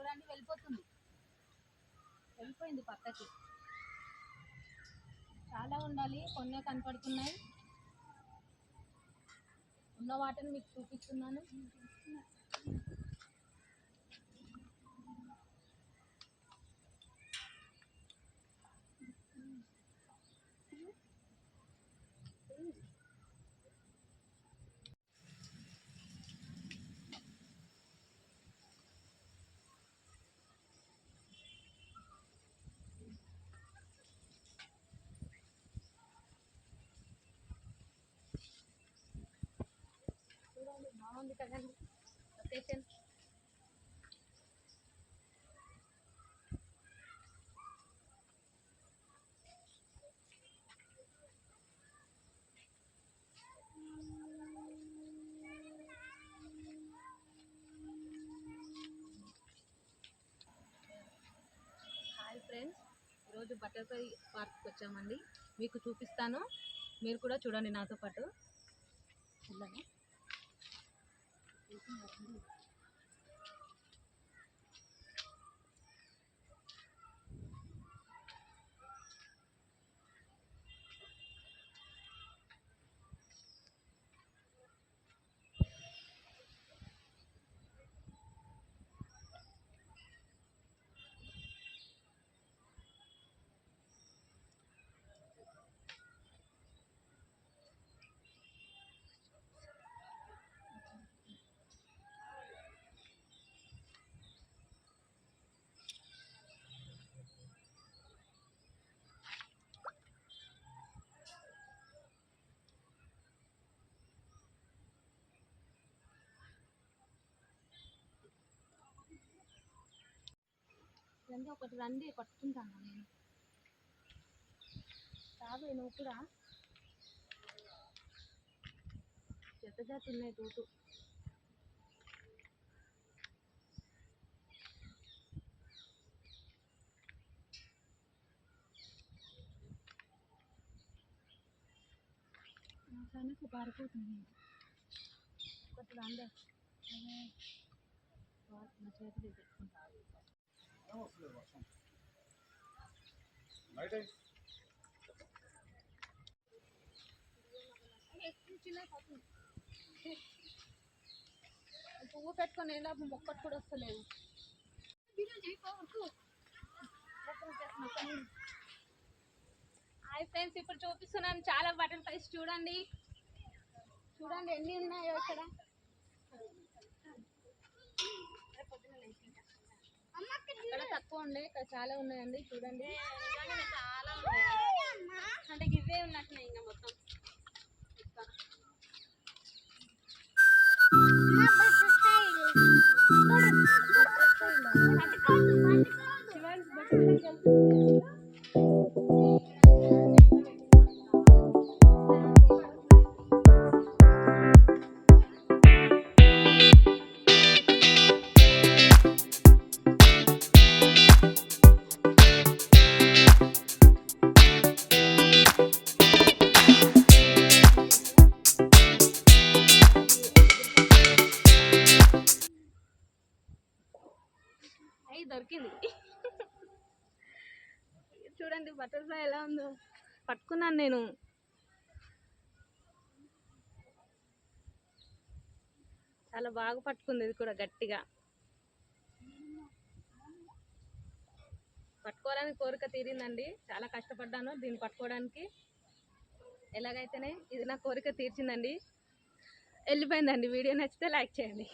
చూడండి వెళ్ళిపోయింది పక్కకి. చాలా ఉండాలి, కొన్నే కనపడుతున్నాయి. ఉన్న వాటిని మీకు చూపిస్తున్నాను. బాగుంది కదండి లొకేషన్. హాయ్ ఫ్రెండ్స్, ఈరోజు బటర్ఫ్లై పార్క్కి వచ్చామండి. మీకు చూపిస్తాను, మీరు కూడా చూడండి నాతో పాటు. ఒకటి రండి, పట్టుకుంటాను నేను. రాబే నువ్వు కూడా. జత ఉన్నాయి తోటు. కనుక పారిపోతుంది. ఒకటి రండి, నా చేతులు పెట్టుకుంటాను. పువ్వు పెట్టుకొని ఎలా మొక్కటి కూడా వస్తలేదు. హాయ్ ఫ్రెండ్స్, ఇప్పుడు చూపిస్తున్నాను చాలా బటర్ఫ్లైస్. చూడండి చూడండి ఎన్ని ఉన్నాయో ఇక్కడ. ఇక్కడ తక్కువ ఉండే, ఇక్కడ చాలా ఉన్నాయండి. చూడండి చాలా ఉన్నాయి, అంటే ఇవే ఉన్నట్టున్నాయి ఇంకా మొత్తం. దొరికింది. చూడండి బటర్ఫ్లై ఎలా ఉందో. పట్టుకున్నాను నేను. చాలా బాగా పట్టుకుంది, ఇది కూడా గట్టిగా. పట్టుకోవడానికి కోరిక తీరిందండి. చాలా కష్టపడ్డాను దీన్ని పట్టుకోవడానికి. ఎలాగైతేనే ఇది నా కోరిక తీర్చిందండి. వెళ్ళిపోయిందండి. వీడియో నచ్చితే లైక్ చేయండి.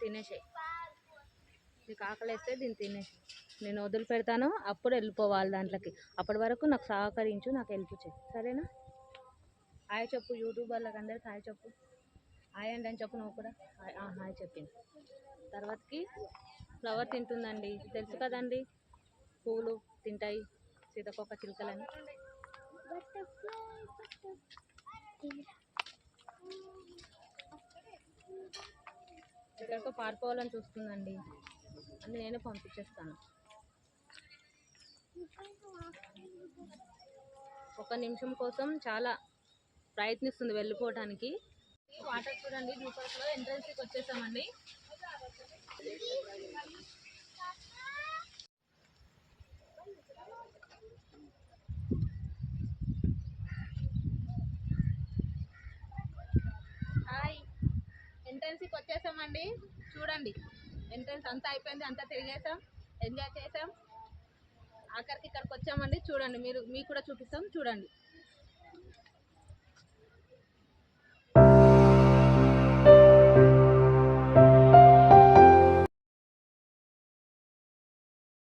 తినేసాయి. నీకు ఆకలిస్తే దీన్ని తినేసి నేను వదిలిపెడతాను, అప్పుడు వెళ్ళిపోవాలి దాంట్లోకి. అప్పటి వరకు నాకు సహకరించు, నాకు హెల్ప్ చేయి, సరేనా? హాయ్ చెప్పు యూట్యూబ్ వాళ్ళకి అందరికి, హాయ్ చెప్పు. హాయ్ అండి అని చెప్పు నువ్వు కూడా. హాయ్ హాయ్ చెప్పింది. తర్వాతకి ఫ్లవర్ తింటుందండి, తెలుసు కదండి, పూలు తింటాయి సీతాకోక చిలుకలని. ఎక్కడికో పారిపోవాలని చూస్తుందండి, అని నేనే పంపించేస్తాను. ఒక నిమిషం కోసం చాలా ప్రయత్నిస్తుంది వెళ్ళిపోవటానికి. వాటర్ చూడండి, జూపర్స్లో ఎంట్రన్స్కి వచ్చేసామండి. హాయ్, ఎంట్రన్స్కి వచ్చేసామండి. చూడండి, ఎంట్రన్స్ అంతా అయిపోయింది, అంతా తిరిగేసాం, ఎంజాయ్ చేసాం, ఆఖరికి ఇక్కడికి వచ్చామండి. చూడండి, మీకు కూడా చూపిస్తాం, చూడండి.